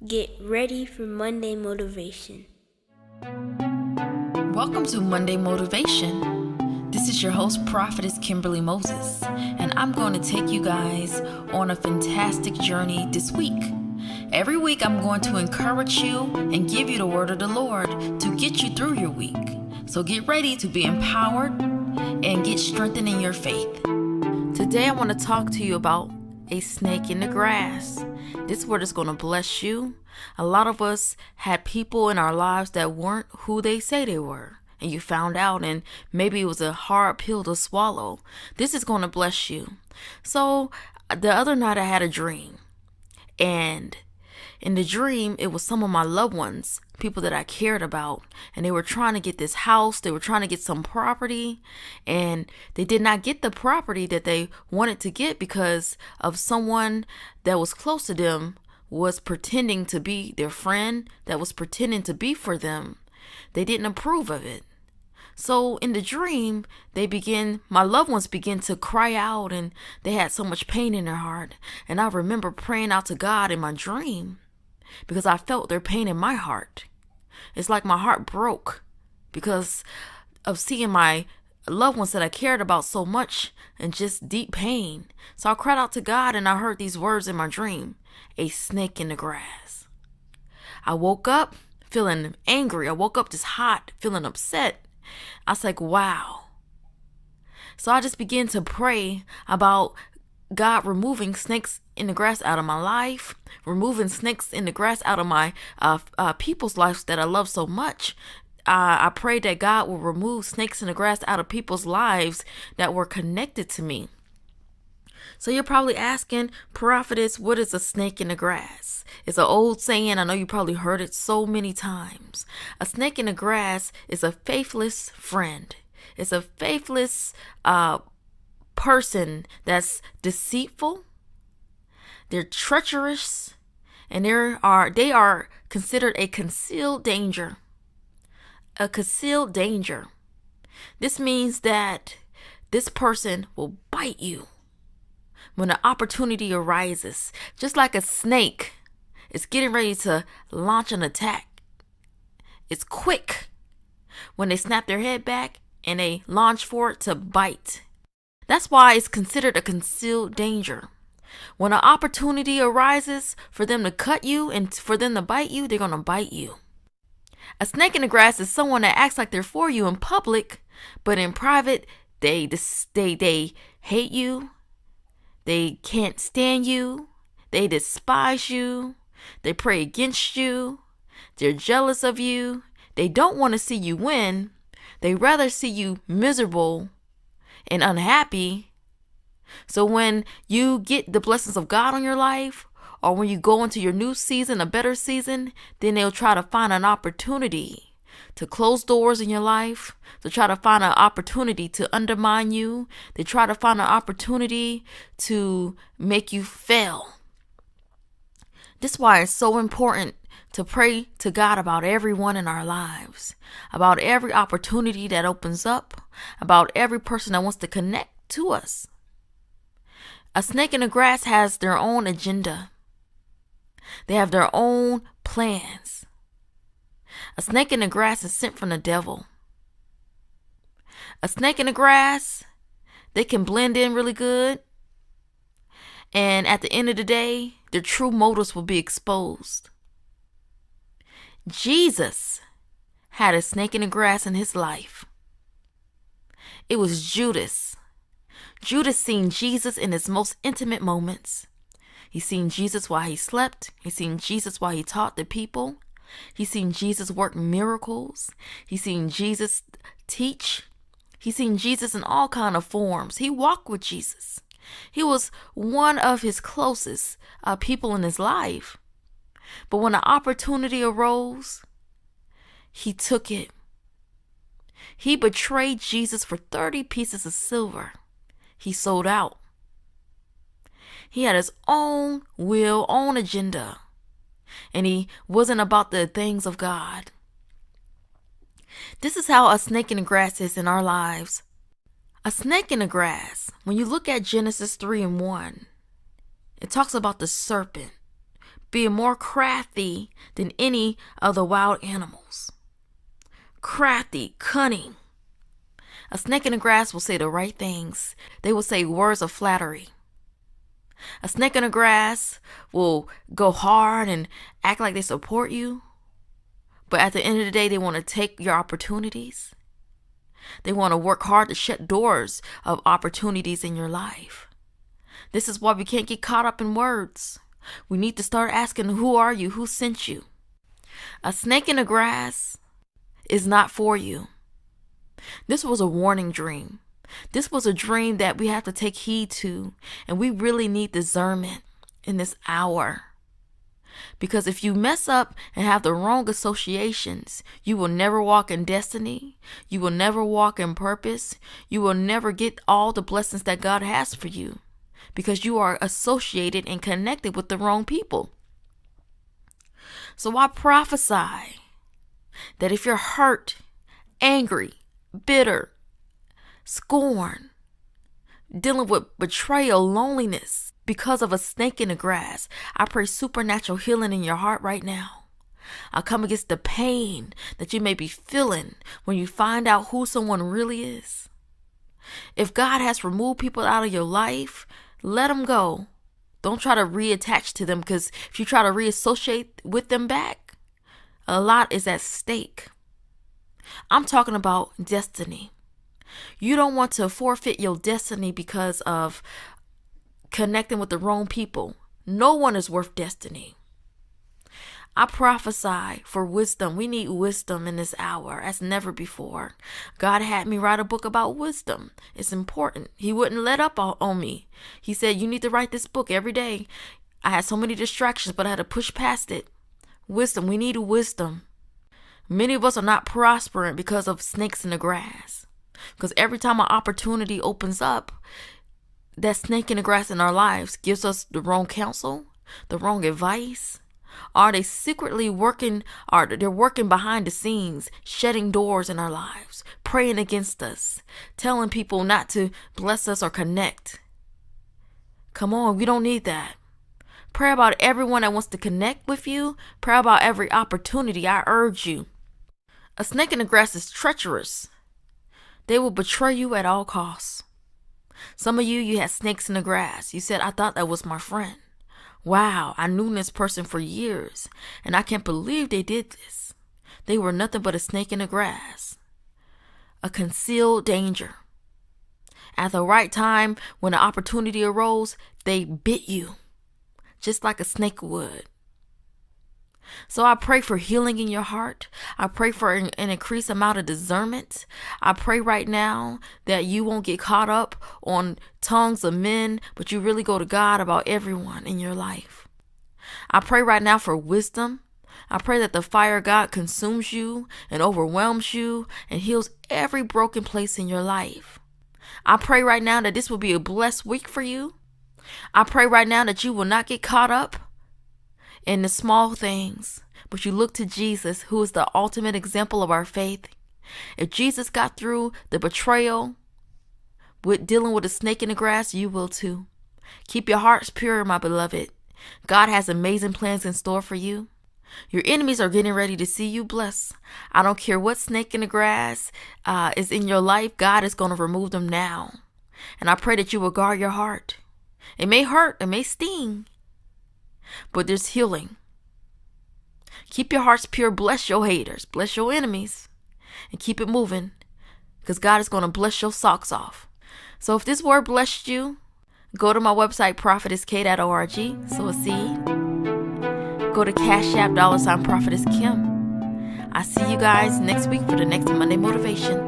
Get ready for Monday motivation. Welcome to Monday Motivation. This is your host, Prophetess Kimberly Moses, and I'm going to take you guys on a fantastic journey this week. Every week, I'm going to encourage you and give you the word of the Lord to get you through your week. So get ready to be empowered and get strengthened in your faith. Today, I want to talk to you about a snake in the grass. This word is going to bless you. A lot of us had people in our lives that weren't who they say they were, and you found out, and maybe it was a hard pill to swallow. This is going to bless you. So the other night I had a dream, and in the dream, it was some of my loved ones, people that I cared about, and they were trying to get this house. They were trying to get some property, and they did not get the property that they wanted to get because of someone that was close to them was pretending to be their friend, that was pretending to be for them. They didn't approve of it. So in the dream, my loved ones began to cry out, and they had so much pain in their heart. And I remember praying out to God in my dream because I felt their pain in my heart. It's like my heart broke because of seeing my loved ones that I cared about so much in just deep pain. So I cried out to God, and I heard these words in my dream: a snake in the grass. I woke up feeling angry. I woke up just hot, feeling upset. I was like, wow. So I just began to pray about God removing snakes in the grass out of my life, removing snakes in the grass out of my people's lives that I love so much. I prayed that God will remove snakes in the grass out of people's lives that were connected to me. So you're probably asking, Prophetess, what is a snake in the grass? It's an old saying. I know you probably heard it so many times. A snake in the grass is a faithless friend. It's a faithless person that's deceitful. They're treacherous, and they are considered a concealed danger. A concealed danger. This means that this person will bite you when an opportunity arises. Just like a snake is getting ready to launch an attack. It's quick when they snap their head back and they launch for it to bite. That's why it's considered a concealed danger. When an opportunity arises for them to cut you and for them to bite you, they're going to bite you. A snake in the grass is someone that acts like they're for you in public, but in private, they hate you. They can't stand you. They despise you. They pray against you. They're jealous of you. They don't want to see you win. They rather see you miserable and unhappy. So when you get the blessings of God on your life, or when you go into your new season, a better season, then they'll try to find an opportunity to close doors in your life, to try to find an opportunity to undermine you. They try to find an opportunity to make you fail. This is why it's so important to pray to God about everyone in our lives, about every opportunity that opens up, about every person that wants to connect to us. A snake in the grass has their own agenda. They have their own plans. A snake in the grass is sent from the devil. A snake in the grass, they can blend in really good. And at the end of the day, their true motives will be exposed. Jesus had a snake in the grass in his life. It was Judas. Judas seen Jesus in his most intimate moments. He seen Jesus while he slept. He seen Jesus while he taught the people. He seen Jesus work miracles. He seen Jesus teach. He seen Jesus in all kind of forms. He walked with Jesus. He was one of his closest people in his life. But when an opportunity arose, he took it. He betrayed Jesus for 30 pieces of silver. He sold out. He had his own will, own agenda, and he wasn't about the things of God. This is how a snake in the grass is in our lives. A snake in the grass, when you look at Genesis 3:1, it talks about the serpent being more crafty than any of the wild animals. Crafty, cunning. A snake in the grass will say the right things. They will say words of flattery. A snake in the grass will go hard and act like they support you. But at the end of the day, they want to take your opportunities. They want to work hard to shut doors of opportunities in your life. This is why we can't get caught up in words. We need to start asking, who are you? Who sent you? A snake in the grass is not for you. This was a warning dream. This was a dream that we have to take heed to, and we really need discernment in this hour. Because if you mess up and have the wrong associations, you will never walk in destiny. You will never walk in purpose. You will never get all the blessings that God has for you because you are associated and connected with the wrong people. So I prophesy that if you're hurt, angry, bitter, scorn, dealing with betrayal, loneliness because of a snake in the grass, I pray supernatural healing in your heart right now. I come against the pain that you may be feeling when you find out who someone really is. If God has removed people out of your life, let them go. Don't try to reattach to them, because if you try to reassociate with them back, a lot is at stake. I'm talking about destiny. You don't want to forfeit your destiny because of connecting with the wrong people. No one is worth destiny. I prophesy for wisdom. We need wisdom in this hour as never before. God had me write a book about wisdom. It's important. He wouldn't let up on me. He said, you need to write this book every day. I had so many distractions, but I had to push past it. Wisdom. We need wisdom. Many of us are not prospering because of snakes in the grass. Because every time an opportunity opens up, that snake in the grass in our lives gives us the wrong counsel, the wrong advice. Are they secretly working, they're working behind the scenes, shutting doors in our lives, praying against us, telling people not to bless us or connect. Come on, we don't need that. Pray about everyone that wants to connect with you. Pray about every opportunity. I urge you. A snake in the grass is treacherous. They will betray you at all costs. Some of you had snakes in the grass. You said, I thought that was my friend. Wow, I knew this person for years, and I can't believe they did this. They were nothing but a snake in the grass. A concealed danger. At the right time, when the opportunity arose, they bit you, just like a snake would. So I pray for healing in your heart. I pray for an increased amount of discernment. I pray right now that you won't get caught up on tongues of men, but you really go to God about everyone in your life. I pray right now for wisdom. I pray that the fire of God consumes you and overwhelms you and heals every broken place in your life. I pray right now that this will be a blessed week for you. I pray right now that you will not get caught up in the small things, but you look to Jesus, who is the ultimate example of our faith. If Jesus got through the betrayal with dealing with a snake in the grass, you will too. Keep your hearts pure, my beloved. God has amazing plans in store for you. Your enemies are getting ready to see you blessed. I don't care what snake in the grass is in your life. God is going to remove them now. And I pray that you will guard your heart. It may hurt, it may sting, but there's healing. Keep your hearts pure. Bless your haters. Bless your enemies. And keep it moving, because God is going to bless your socks off. So if this word blessed you, go to my website, ProphetessK.org. Sow a seed. Go to Cash App, $ProphetessKim. I see you guys next week for the next Monday Motivation.